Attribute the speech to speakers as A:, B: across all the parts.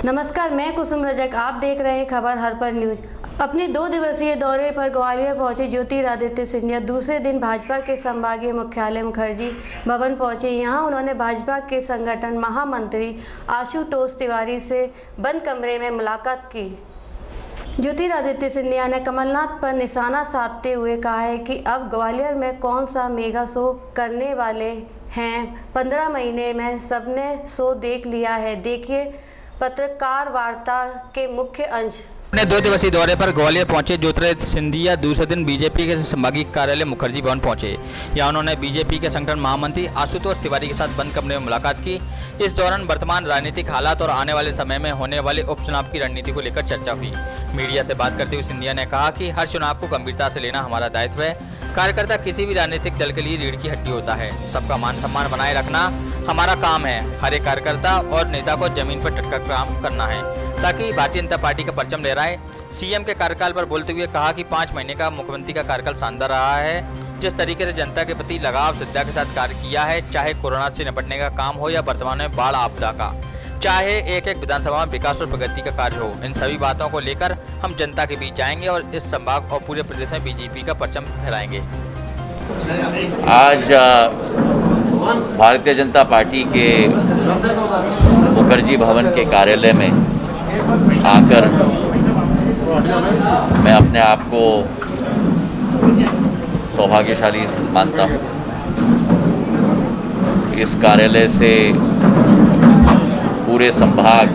A: नमस्कार, मैं कुसुम रजक। आप देख रहे हैं खबर हर पल न्यूज। अपने 2 दिवसीय दौरे पर ग्वालियर पहुंचे ज्योतिरादित्य सिंधिया दूसरे दिन भाजपा के संभागीय मुख्यालय मुखर्जी भवन पहुंचे। यहां उन्होंने भाजपा के संगठन महामंत्री आशुतोष तिवारी से बंद कमरे में मुलाकात की। ज्योतिरादित्य सिंधिया ने कमलनाथ पर निशाना साधते हुए कहा है कि अब ग्वालियर में कौन सा मेगा शो करने वाले हैं। 15 महीने में सबने शो देख लिया है। देखिए पत्रकार वार्ता के मुख्य अंश।
B: अपने 2 दिवसीय दौरे पर ग्वालियर पहुंचे ज्योतिरादित्य सिंधिया दूसरे दिन बीजेपी के संभागीय कार्यालय मुखर्जी भवन पहुंचे। यहां उन्होंने बीजेपी के संगठन महामंत्री आशुतोष तिवारी के साथ बंद कमरे में मुलाकात की। इस दौरान वर्तमान राजनीतिक हालात और आने वाले समय में होने वाले उपचुनाव की रणनीति को लेकर चर्चा हुई। मीडिया से बात करते हुए सिंधिया ने कहा कि हर चुनाव को गंभीरता से लेना हमारा दायित्व है। कार्यकर्ता किसी भी राजनीतिक दल के लिए रीढ़ की हड्डी होता है। सबका मान सम्मान बनाए रखना हमारा काम है। हर एक कार्यकर्ता और नेता को जमीन पर डटकर काम करना है ताकि भारतीय जनता पार्टी का परचम लहराए। सीएम के कार्यकाल पर बोलते हुए कहा कि 5 महीने का मुख्यमंत्री का कार्यकाल शानदार रहा है। जिस तरीके से जनता के प्रति लगाव श्रद्धा के साथ कार्य किया है, चाहे कोरोना से निपटने का काम हो या वर्तमान में बाढ़ आपदा का, चाहे एक विधानसभा में विकास और प्रगति का कार्य हो, इन सभी बातों को लेकर हम जनता के बीच जाएंगे और इस संभाग और पूरे प्रदेश में बीजेपी का परचम फहराएंगे।
C: आज भारतीय जनता पार्टी के मुखर्जी भवन के कार्यालय में आकर मैं अपने आप को सौभाग्यशाली मानता हूँ। इस कार्यालय से पूरे संभाग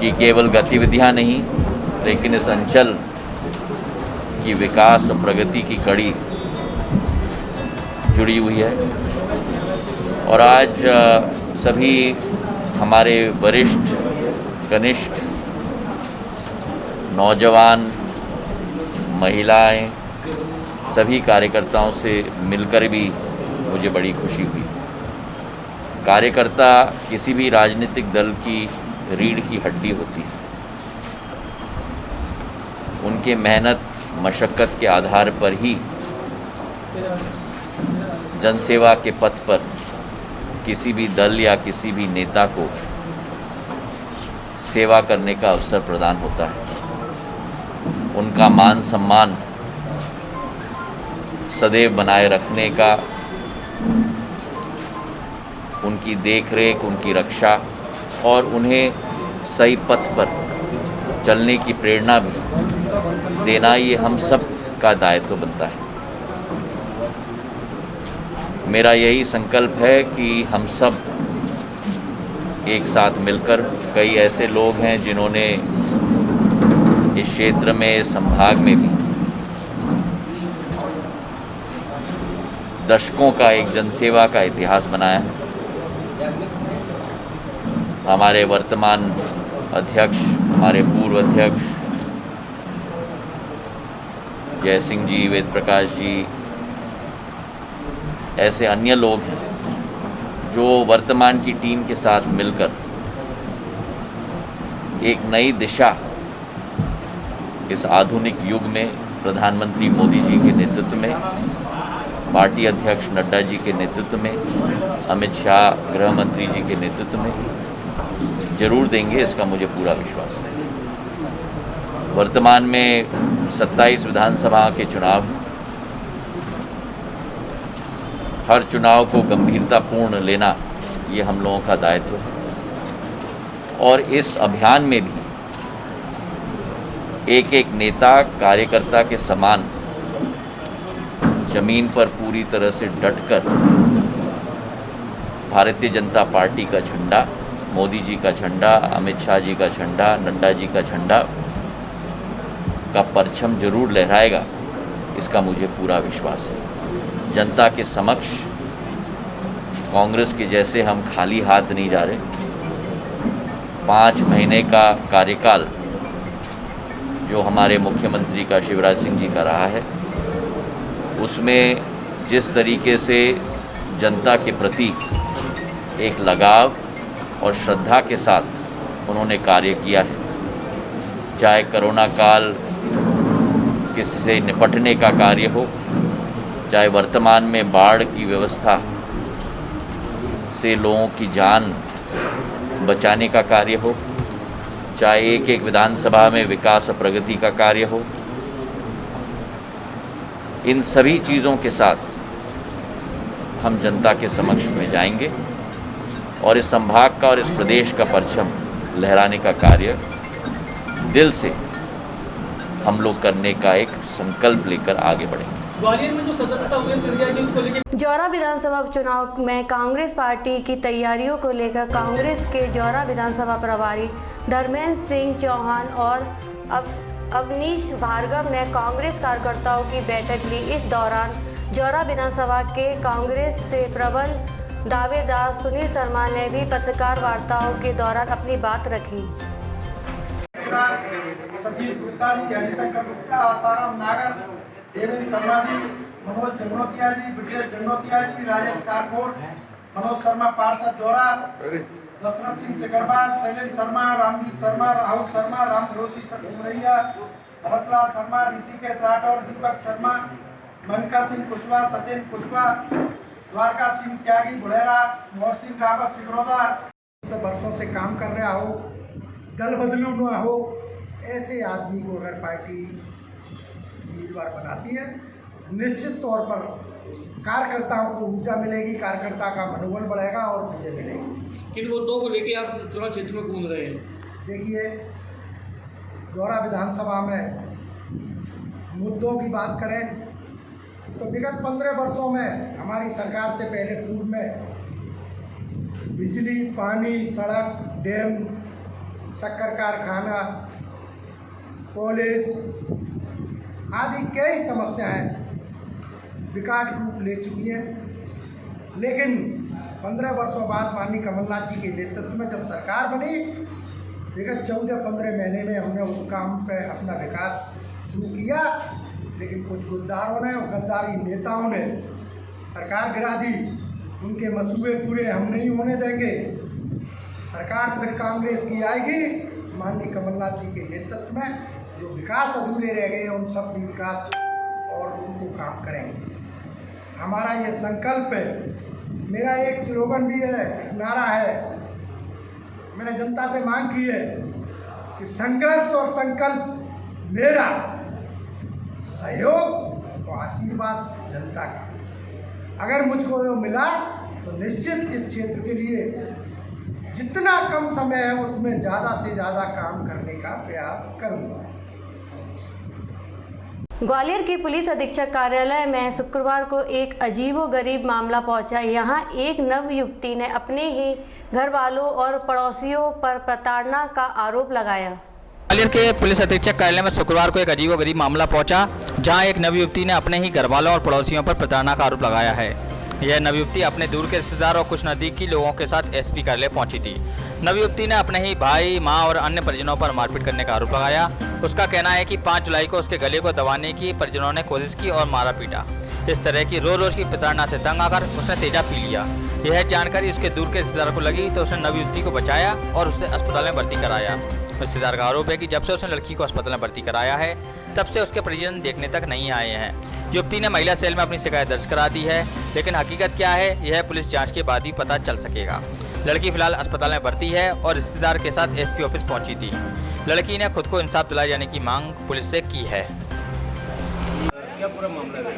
C: की केवल गतिविधियाँ नहीं, लेकिन इस अंचल की विकास और प्रगति की कड़ी जुड़ी हुई है। और आज सभी हमारे वरिष्ठ, कनिष्ठ, नौजवान, महिलाएं, सभी कार्यकर्ताओं से मिलकर भी मुझे बड़ी खुशी हुई। कार्यकर्ता किसी भी राजनीतिक दल की रीढ़ की हड्डी होती है। उनके मेहनत मशक्क़त के आधार पर ही जनसेवा के पथ पर किसी भी दल या किसी भी नेता को सेवा करने का अवसर प्रदान होता है। उनका मान सम्मान सदैव बनाए रखने का, उनकी देखरेख, उनकी रक्षा और उन्हें सही पथ पर चलने की प्रेरणा भी देना, ये हम सब का दायित्व बनता है। मेरा यही संकल्प है कि हम सब एक साथ मिलकर, कई ऐसे लोग हैं जिन्होंने इस क्षेत्र में, इस संभाग में भी दशकों का एक जनसेवा का इतिहास बनाया है। हमारे वर्तमान अध्यक्ष, हमारे पूर्व अध्यक्ष जय सिंह जी, वेद प्रकाश जी, ऐसे अन्य लोग हैं जो वर्तमान की टीम के साथ मिलकर एक नई दिशा इस आधुनिक युग में प्रधानमंत्री मोदी जी के नेतृत्व में, पार्टी अध्यक्ष नड्डा जी के नेतृत्व में, अमित शाह गृह मंत्री जी के नेतृत्व में जरूर देंगे, इसका मुझे पूरा विश्वास है। वर्तमान में 27 विधानसभा के चुनाव हैं। हर चुनाव को गंभीरतापूर्ण लेना ये हम लोगों का दायित्व है। और इस अभियान में भी एक एक नेता, कार्यकर्ता के समान जमीन पर पूरी तरह से डटकर भारतीय जनता पार्टी का झंडा, मोदी जी का झंडा, अमित शाह जी का झंडा, नड्डा जी का झंडा का परचम जरूर लहराएगा, इसका मुझे पूरा विश्वास है। जनता के समक्ष कांग्रेस के जैसे हम खाली हाथ नहीं जा रहे। 5 महीने का कार्यकाल जो हमारे मुख्यमंत्री का, शिवराज सिंह जी का रहा है, उसमें जिस तरीके से जनता के प्रति एक लगाव और श्रद्धा के साथ उन्होंने कार्य किया है, चाहे कोरोना काल से निपटने का कार्य हो, चाहे वर्तमान में बाढ़ की व्यवस्था से लोगों की जान बचाने का कार्य हो, चाहे एक एक विधानसभा में विकास और प्रगति का कार्य हो, इन सभी चीज़ों के साथ हम जनता के समक्ष में जाएंगे और इस संभाग का और इस प्रदेश का परचम लहराने का कार्य दिल से हम लोग करने का एक संकल्प लेकर आगे बढ़ेंगे।
D: ग्वालियर में जो सदस्यता हुई सिंधिया जी उसको लेकर
A: जौरा विधानसभा उपचुनाव में कांग्रेस पार्टी की तैयारियों को लेकर कांग्रेस के जौरा विधानसभा प्रभारी धर्मेंद्र सिंह चौहान और अवनीश भार्गव ने कांग्रेस कार्यकर्ताओं की बैठक ली। इस दौरान जौरा विधानसभा के कांग्रेस से प्रबल दावेदार सुनील शर्मा ने भी पत्रकार वार्ताओं के दौरान अपनी बात रखी।
E: सतीश गुप्ता जी, हरिशंकर गुप्ता, आसाराम नागर, देवेंद्र शर्मा जी, मनोज डंडोतिया जी, ब्रिजेश डंडोतिया जी, राजेश कारकोट, मनोज शर्मा पार्षद जौरा, दशरथ सिंह सिकरबार, शैलेंद्र शर्मा, रामजीत शर्मा, राहुल शर्मा, राम जोशी उमरैया, भरतलाल शर्मा, ऋषिकेश राठौर, दीपक शर्मा, मनका सिंह कुशवाहा, सत्येंद्र कुशवाहा, द्वारका सिंह त्यागी बुढ़ेरा, मोहसिन रावत सिकरौदा, वर्षों से काम कर रहा हो, दल बदलू न हो, ऐसे आदमी को अगर पार्टी उम्मीदवार बनाती है, निश्चित तौर पर कार्यकर्ताओं को ऊर्जा मिलेगी, कार्यकर्ता का मनोबल बढ़ेगा और विजय मिलेगी।
D: किन मुद्दों को लेके आप चुनाव क्षेत्र में घूम रहे हैं?
E: देखिए, जौरा विधानसभा में मुद्दों की बात करें तो विगत 15 वर्षों में हमारी सरकार से पहले पूर्व में बिजली, पानी, सड़क, डैम, शक्कर कारखाना, कॉलेज आदि कई समस्याएं विकट रूप ले चुकी हैं। लेकिन 15 वर्षों बाद माननीय कमलनाथ जी के नेतृत्व में जब सरकार बनी, विगत 14-15 महीने में हमने उस काम पे अपना विकास शुरू किया, लेकिन कुछ गद्दारों ने और गद्दारी नेताओं ने सरकार गिरा दी। उनके मंसूबे पूरे हम नहीं होने देंगे। सरकार फिर कांग्रेस की आएगी, माननीय कमलनाथ जी के नेतृत्व में जो विकास अधूरे रह गए उन सब भी विकास और उनको काम करेंगे। हमारा ये संकल्प है। मेरा एक स्लोगन भी है, एक नारा है। मैंने जनता से मांग की है कि संघर्ष और संकल्प मेरा, सहयोग और आशीर्वाद जनता का। अगर मुझको वो मिला तो निश्चित इस क्षेत्र के लिए जितना कम समय है उसमें ज़्यादा से ज़्यादा काम करने का प्रयास करूँगा।
A: ग्वालियर के पुलिस अधीक्षक कार्यालय में शुक्रवार को एक अजीबोगरीब मामला पहुंचा। यहां एक नव युवती ने अपने ही घर वालों और पड़ोसियों पर प्रताड़ना का आरोप लगाया।
B: ग्वालियर के पुलिस अधीक्षक कार्यालय में शुक्रवार को एक अजीबोगरीब मामला पहुंचा, जहां एक नव युवती ने अपने ही घर वालों और पड़ोसियों पर प्रताड़ना का आरोप लगाया है। यह नव युवती अपने दूर के रिश्तेदार और कुछ नज़दीकी लोगों के साथ एसपी कार्यालय पहुंची थी। नव युवती ने अपने ही भाई, मां और अन्य परिजनों पर मारपीट करने का आरोप लगाया। उसका कहना है कि 5 जुलाई को उसके गले को दबाने की परिजनों ने कोशिश की और मारा पीटा। इस तरह की रोज की प्रताड़ना से तंग आकर उसने तेजा पी लिया। यह जानकारी उसके दूर के रिश्तेदार को लगी तो उसने नव युवती को बचाया और उसे अस्पताल में भर्ती कराया। रिश्तेदार का आरोप है कि जब से उसने लड़की को अस्पताल में भर्ती कराया है, तब से उसके परिजन देखने तक नहीं आए हैं। युवती ने महिला सेल में अपनी शिकायत दर्ज करा दी है, लेकिन हकीकत क्या है यह पुलिस जांच के बाद ही पता चल सकेगा। लड़की फिलहाल अस्पताल में भर्ती है और रिश्तेदार के साथ एसपी ऑफिस पहुंची थी। लड़की ने खुद को इंसाफ दिलाए जाने की मांग पुलिस से की है।
D: क्या पूरा मामला है?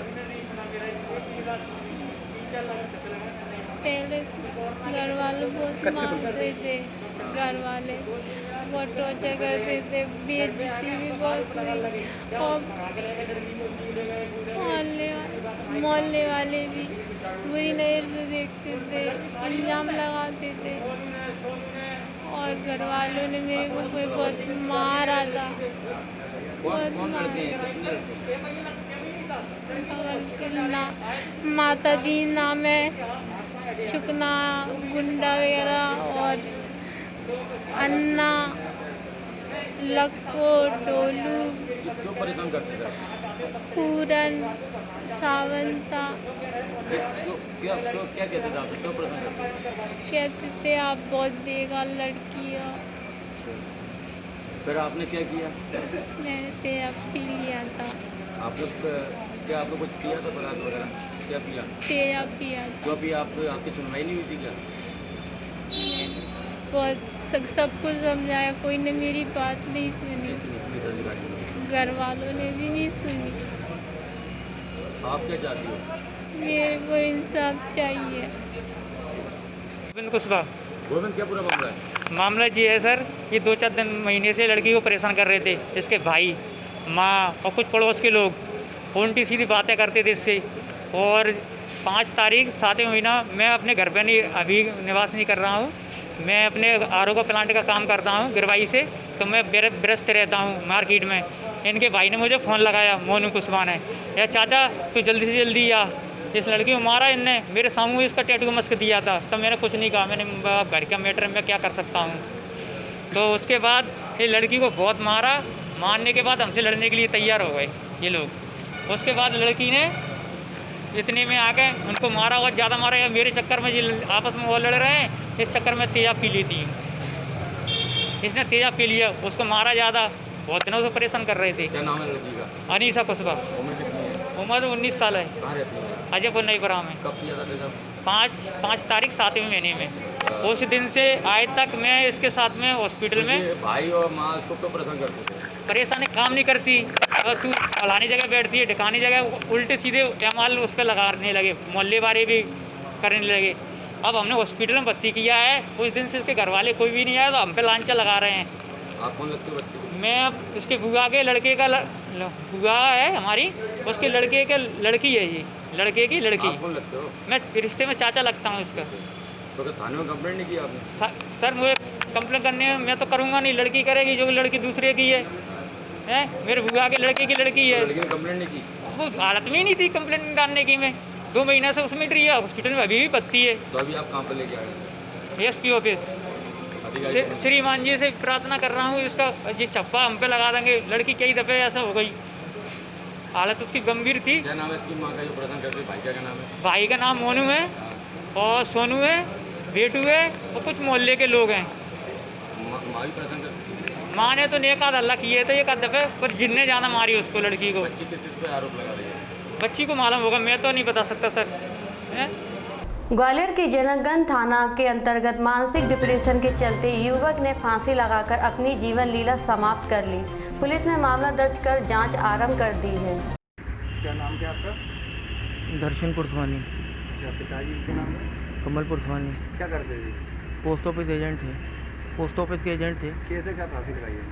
F: पहले घर वाले बहुत मारते थे, घर वाले बहुत टॉर्चर करते थे, बेइज्जती भी बहुत हुई और मोहल्ले वाले भी बुरी नज़र से देखते थे, इल्जाम लगाते थे और घर वालों ने मेरे को कोई बहुत मारा था। माता दी नाम है, चुकना, गुंडा वगैरह और अन्ना, लक्को, डोलू,
D: क्यों परेशान करते थे?
F: पूरन, सावंता।
D: क्या कहते थे आपसे? क्यों परेशान करते थे?
F: कहते थे आप बहुत बेकार लड़की हो।
D: फिर आपने क्या किया?
F: मैंने तेरा पी लिया था।
D: आप लोग क्या आप लोग कुछ किया था? पदार्थ वगैरह क्या पिया?
F: तेरा पिया था।
D: जो अभी आपकी सुनवाई नहीं हुई थी क्या?
F: बहुत सब कुछ समझाया, कोई ने मेरी बात नहीं सुनी,
D: पुलिस अधिकारी
F: घर वालों ने भी नहीं सुनी।
D: आप क्या चाहती हो?
F: मेरे को इंसाफ चाहिए।
G: गोविंद कुशवाहा।
D: गोविंद, क्या पूरा मामला है?
G: मामला ये है सर, ये 2-4 महीने से लड़की को परेशान कर रहे थे। इसके भाई, माँ और कुछ पड़ोस के लोग उल्टी सीधी बातें करते थे इससे। और 5 तारीख 7वें महीना मैं अपने घर पर नहीं, अभी निवास नहीं कर रहा हूँ, मैं अपने आरओ का प्लांट का काम करता हूँ गिरवाई से, तो मैं व्यस्त रहता हूँ मार्केट में। इनके भाई ने मुझे फ़ोन लगाया, मोनू कुशवाहा ने, या चाचा तू जल्दी से जल्दी आ, इस लड़की को मारा इनने, मेरे सामने इसका टैटू मस्क दिया था। तो मैंने कुछ नहीं कहा, मैंने घर का मैटर में क्या कर सकता हूँ। तो उसके बाद ये लड़की को बहुत मारा, मारने के बाद हमसे लड़ने के लिए तैयार हो गए ये लोग। उसके बाद लड़की ने इतने में आके उनको मारा और ज़्यादा मारा, या मेरे चक्कर में ये आपस में वो लड़ रहे हैं, इस चक्कर में तेज़ाब पी ली थी। इसने तेज़ाब पी लिया, उसको मारा ज़्यादा, बहुत दिनों से परेशान कर रहे थे।
D: क्या नाम है लड़की का?
G: अनीसा कुशवाहा।
D: उम्र कितनी है?
G: उम्र 19 साल है।
D: कहाँ रहती है?
G: अजयपुर नईपरा में।
D: कब किया था तेज़ाब?
G: 5 तारीख 7वें महीने में। उस दिन से आज तक मैं इसके साथ में हॉस्पिटल में।
D: ये भाई और माँ इसको क्यों परेशान करते थे?
G: परेशानी काम नहीं करती, और तू फलानी जगह बैठती है, ढिकानी जगह, उल्टे सीधे एमाल उस पर लगाने लगे, मोहल्ले वाले भी करने लगे। अब हमने हॉस्पिटल में भर्ती किया है, उस दिन से इसके घर वाले कोई भी नहीं आया, तो हम पे लांचा लगा रहे हैं।
D: आप कौन लगते हो बच्चे को?
G: मैं अब उसके बुआ के लड़के का बुआ है हमारी, उसके लड़के के लड़की है, ये लड़के की लड़की।
D: आप कौन लगते हो?
G: मैं रिश्ते में चाचा लगता हूँ इसका।
D: तो क्या थाने में कंप्लेंट नहीं की आपने?
G: सर मुझे कंप्लेन करने में मैं तो करूँगा नहीं, लड़की करेगी, जो लड़की दूसरे की है, मेरे बुआ के लड़के की लड़की है।
D: लेकिन कंप्लेंट नहीं की?
G: वो हालत में ही नहीं थी कंप्लेन डालने की। मैं 2 महीना से उसमें रही है, हॉस्पिटल में अभी भी पत्ती है।
D: तो अभी आप कहाँ पे लेके आए?
G: एसपी ऑफिस
D: अधिकारी कौन?
G: श्रीमान जी से प्रार्थना कर रहा हूँ, इसका ये छप्पा हम पे लगा देंगे। लड़की कई दफ़े ऐसा हो गई, हालत उसकी गंभीर थी।
D: क्या नाम है इसकी माँ का जो परेशान करते? भाई क्या नाम है?
G: भाई का नाम मोनू है, और सोनू है, बेटू है, और कुछ मोहल्ले के लोग हैं।
D: माँ भी परेशान करती?
G: माँ ने तो नेक हल्ला किए थे एक आध दफ़े, पर जिनने ज़्यादा मारी उसको, लड़की को।
D: बच्ची किस पे आरोप लगा रही है?
G: बच्ची को मालूम होगा, मैं तो नहीं बता सकता सर।
A: ग्वालियर के जनकगंज थाना के अंतर्गत मानसिक डिप्रेशन के चलते युवक ने फांसी लगाकर अपनी जीवन लीला समाप्त कर ली। पुलिस ने मामला दर्ज कर जांच आरंभ कर दी है।
H: क्या नाम क्या आपका?
G: दर्शन पुरस्वानी।
H: अच्छा, पिताजी के नाम है?
G: कमल पुरस्वानी।
H: क्या करते थे?
G: पोस्ट ऑफिस एजेंट थे, पोस्ट ऑफिस के एजेंट थे।
H: कैसे क्या फांसी लगाई है?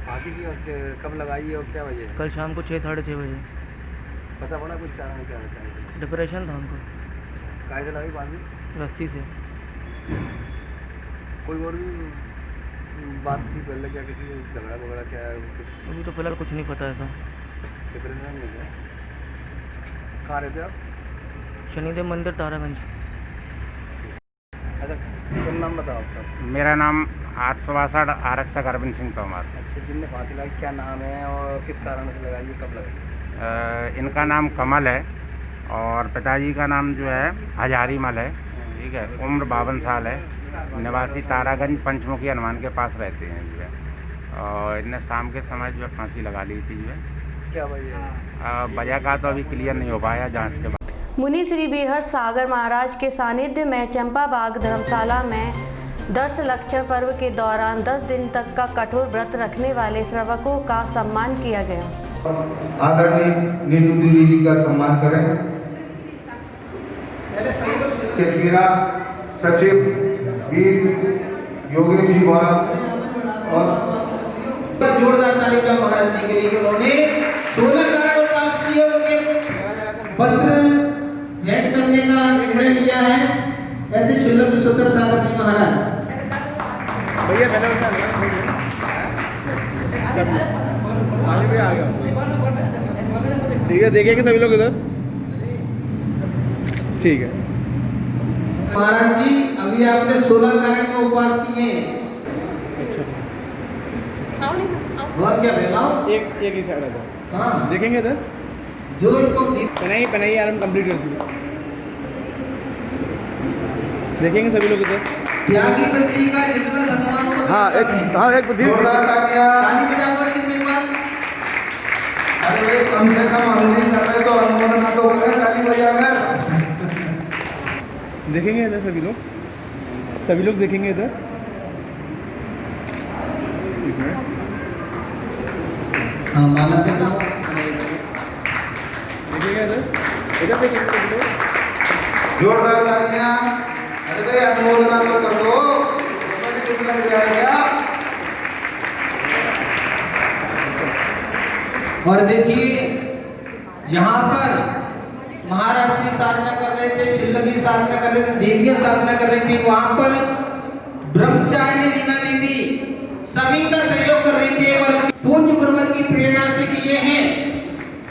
H: फांसी की और कब लगाई है और क्या वजह है?
G: कल शाम को 6-6:30 बजे।
H: पता पड़ा कुछ कारण क्या रहता है?
G: डिप्रेशन था उनको।
H: काय से लगाई फांसी?
G: रस्सी से।
H: कोई और भी बात थी पहले, क्या किसी से झगड़ा वगड़ा क्या है?
G: अभी तो फिलहाल कुछ नहीं पता ऐसा।
H: डिप्रेशन में है। कहाँ रहते आप?
G: शनिदेव मंदिर, तारागंज।
H: अच्छा, सर नाम बताओ आपका।
I: मेरा नाम 862 आरक्षक अरविंद सिंह तोमर।
H: अच्छा, जिनने फांसी लगाई क्या नाम है और किस कारण से लगाई, कब लगाई?
I: इनका नाम कमल है और पिताजी का नाम जो है हजारीमल है। ठीक है, उम्र 52 साल है, निवासी तारागंज पंचमुखी हनुमान के पास रहते हैं जो है। और इनने शाम के समय जो है फांसी लगा ली थी जो है।
H: क्या वजह है?
I: वजह का तो अभी क्लियर नहीं हो पाया जांच के बाद।
A: मुनि श्री बिहर सागर महाराज के सानिध्य में चंपा बाग धर्मशाला में दर्श लक्षण पर्व के दौरान 10 दिन तक का कठोर व्रत रखने वाले श्रावकों का सम्मान किया गया।
J: आदरणीय नीतू दीदी जी का सम्मान करें। मेरा सचिव वीर योगेश जी गौरव और
E: जोरदार ताली का महाराज जी के लिए, उन्होंने 16 कारणों पास किए, उनके वस्त्र भेंट करने का निर्णय लिया है। ऐसे शुल्लक पुरुषोत्तम सागर जी महाराज।
H: भैया पहले आगे भी आ गया। ठीक है, देखिए कि सभी लोग इधर। ठीक है
E: महाराज जी, अभी आपने 16 कारण का उपवास किए। और क्या बहनाओ?
H: एक ही साइड है।
E: हाँ,
H: देखेंगे इधर
E: जो इनको
H: पहनाई आराम कंप्लीट कर दिया। देखेंगे सभी लोग इधर।
E: त्यागी व्यक्ति का जितना सम्मान हो,
J: एक जोरदार तालियां।
E: ताली बजाओ अच्छी एक बार।
J: अरे कम से कम हम नहीं कर रहे तो अनुमोदन तो करें, ताली बजाकर।
H: देखेंगे इधर सभी लोग देखेंगे इधर।
J: हाँ माला करना
H: देखिएगा इधर देखिए
J: जोरदार तालियां। अरे भाई अनुमोदना तो कर दो, उसमें भी कुछ लग जाएगा। और देखिए जहाँ पर महाराष्ट्री साधना कर रहे थे, छिल्लगी साधना कर रहे थे, दीदियां साधना कर रही थी, वहां पर ब्रह्मचारिणी रीना दीदी सभी का सहयोग कर रही थी और पूज्य गुरुवर की प्रेरणा से किए हैं।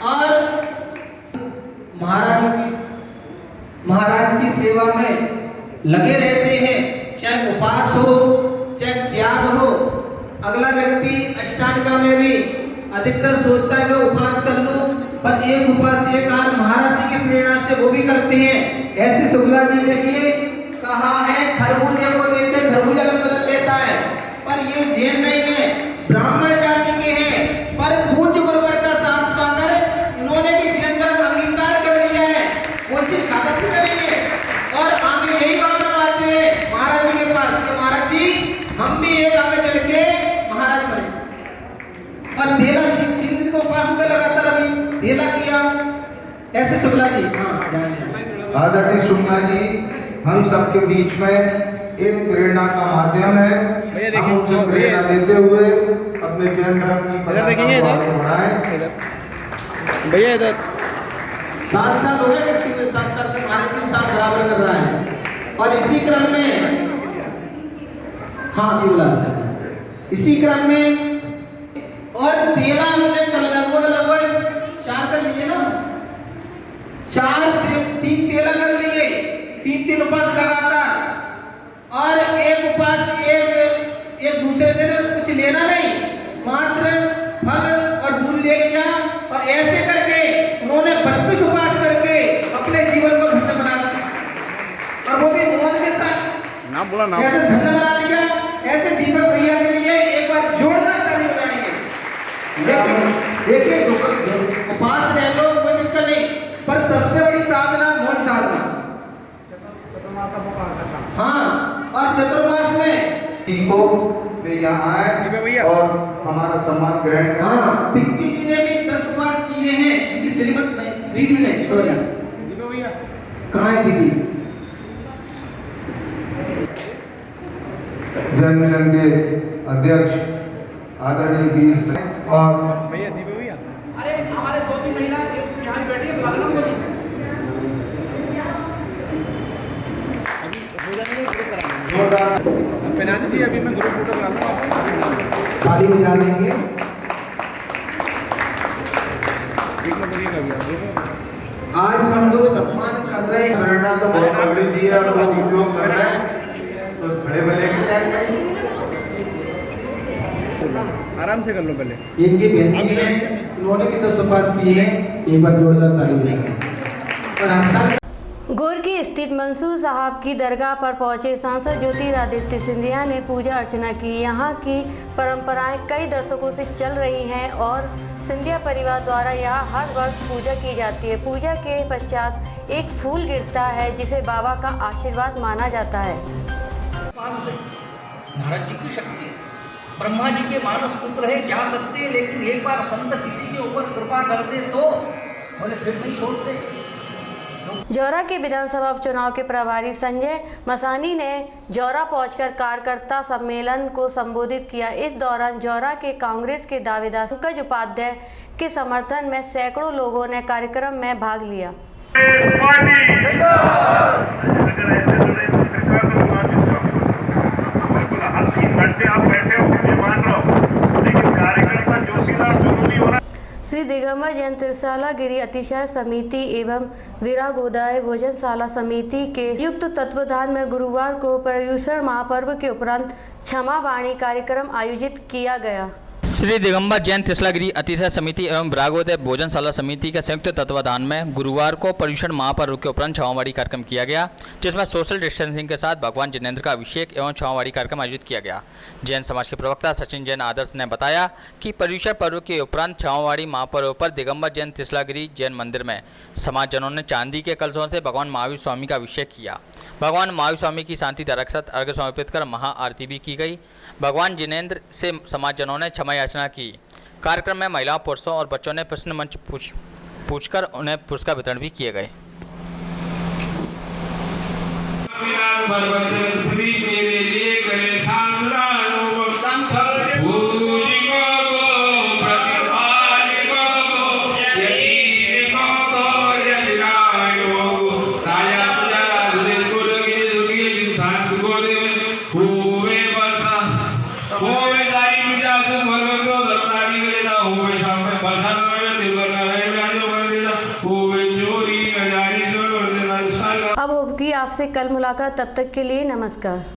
J: और महाराज की सेवा में लगे रहते हैं, चाहे उपास हो चाहे त्याग हो। अगला व्यक्ति अष्टांगिका में भी अधिकतर सोचता है कि उपास कर लूं, पर एक उपास एक आर महाराज की प्रेरणा से वो भी करते हैं। ऐसे शुक्ला जी देखिए कहा है खरबूजे को देखकर खरबूजा रंग बदल लेता है, पर ये जैन नहीं है, ब्राह्मण जाति के हैं, पर पूज्य गुरुवर का साथ पाकर इन्होंने भी जैन धर्म अंगीकार कर लिया है। वो चीज कागज पे करेंगे और आगे यही कामना आते हैं महाराज जी के पास कि महाराज जी हम भी एक आगे चल के महाराज बने। और 3 दिन को उपास में लगातार अभी धेला किया। ऐसे शुक्ला जी आदरणीय शुक्ला जी हम सबके बीच में एक प्रेरणा का माध्यम है। हम उनसे प्रेरणा लेते हुए अपने जैन धर्म की पताका बढ़ाएं।
H: भैया इधर
J: 7 साल हो गए व्यक्ति के साथ साथ महाराज के साथ बराबर कर रहा है। और इसी क्रम में हाँ बोला इसी क्रम में और 13 हमने कल लगभग 4 कर लिए ना, 3 13 कर लिए, 3 उपास लगातार और एक उपास एक दूसरे दिन कुछ लेना नहीं, मात्र फल और दूध ले लिया। और ऐसे करके उन्होंने 32 उपास करके अपने जीवन को धन्य बना लिया। और वो भी मौन के साथ
H: नाम बोला नाम
J: ऐसे धन्य बना लिया। ऐसे दीपक भैया के लिए एक बार जोरदार ताली बजाएंगे। देखिए उपास रह लो कोई दिक्कत नहीं, पर सबसे बड़ी साधना मौन साधना। हाँ और चतुर्मास में को वे यहाँ आए और हमारा सम्मान ग्रहण करें। हाँ पिंकी जी ने भी 10 उपास किए हैं, उनकी श्रीमत दीदी ने सोनिया कहाँ है दीदी? जन मिलन के अध्यक्ष आदरणीय वीर सिंह और
H: भैया दीपे भैया
K: अरे हमारे 2-3 महिला यहाँ बैठी है, बुला लो बोली
H: पहना दीजिए। अभी मैं ग्रुप फोटो बना
J: ताली बजा देंगे। आज हम लोग सम्मान कर रहे हैं, प्रेरणा तो बहुत बड़ी दी है और लोग उपयोग कर रहे हैं, तो बड़े बड़े
H: आराम से कर लो पहले।
J: इनकी बेनती है, इन्होंने भी 10 उपास किए हैं, एक बार जोरदार ताली बजाएं। और हम
A: गोरकी स्थित मंसूर साहब की दरगाह पर पहुंचे सांसद ज्योतिरादित्य सिंधिया ने पूजा अर्चना की। यहाँ की परंपराएं कई दशकों से चल रही हैं और सिंधिया परिवार द्वारा यहाँ हर वर्ष पूजा की जाती है। पूजा के पश्चात एक फूल गिरता है जिसे बाबा का आशीर्वाद माना जाता है।
K: महाराज जी की शक्ति ब्रह्मा जी के मानस पुत्र है, जा सकते, लेकिन एक बार संत किसी के ऊपर कृपा करते तो बोले फिर नहीं छोड़ते।
A: जौरा के विधानसभा उपचुनाव के प्रभारी संजय मसानी ने जौरा पहुंचकर कार्यकर्ता सम्मेलन को संबोधित किया। इस दौरान जौरा के कांग्रेस के दावेदार पंकज उपाध्याय के समर्थन में सैकड़ों लोगों ने कार्यक्रम में भाग लिया। श्री दिगंबर जैन त्रिशाला गिरी अतिशय समिति एवं वीरा गोदाय भोजनशाला समिति के संयुक्त तत्वाधान में गुरुवार को पर्युषण महापर्व के उपरांत क्षमा वाणी कार्यक्रम आयोजित किया गया।
B: श्री दिगंबर जैन त्रिशलागिरी अतिशय समिति एवं ब्रागोदय भोजनशाला समिति के संयुक्त तत्वाधान में गुरुवार को पर्युषण महापर्व के उपरांत क्षमावाणी कार्यक्रम किया गया, जिसमें सोशल डिस्टेंसिंग के साथ भगवान जिनेंद्र का अभिषेक एवं क्षमावाणी कार्यक्रम आयोजित किया गया। जैन समाज के प्रवक्ता सचिन जैन आदर्श ने बताया कि पर्युषण पर्व के उपरांत क्षमावाणी महापर्व पर दिगंबर जैन त्रिशलागिरी जैन मंदिर में समाजजनों ने चांदी के कलशों से भगवान महावीर स्वामी का अभिषेक किया। भगवान महावीर स्वामी की शांति धारा के साथ अर्घ्य समर्पित कर महाआरती भी की गई। भगवान जिनेंद्र से समाजजनों ने क्षमा याचना की। कार्यक्रम में महिलाओं, पुरुषों और बच्चों ने प्रश्न मंच पूछकर उन्हें पुरस्कार वितरण भी किए गए।
A: अब होगी आपसे कल मुलाकात, तब तक के लिए नमस्कार।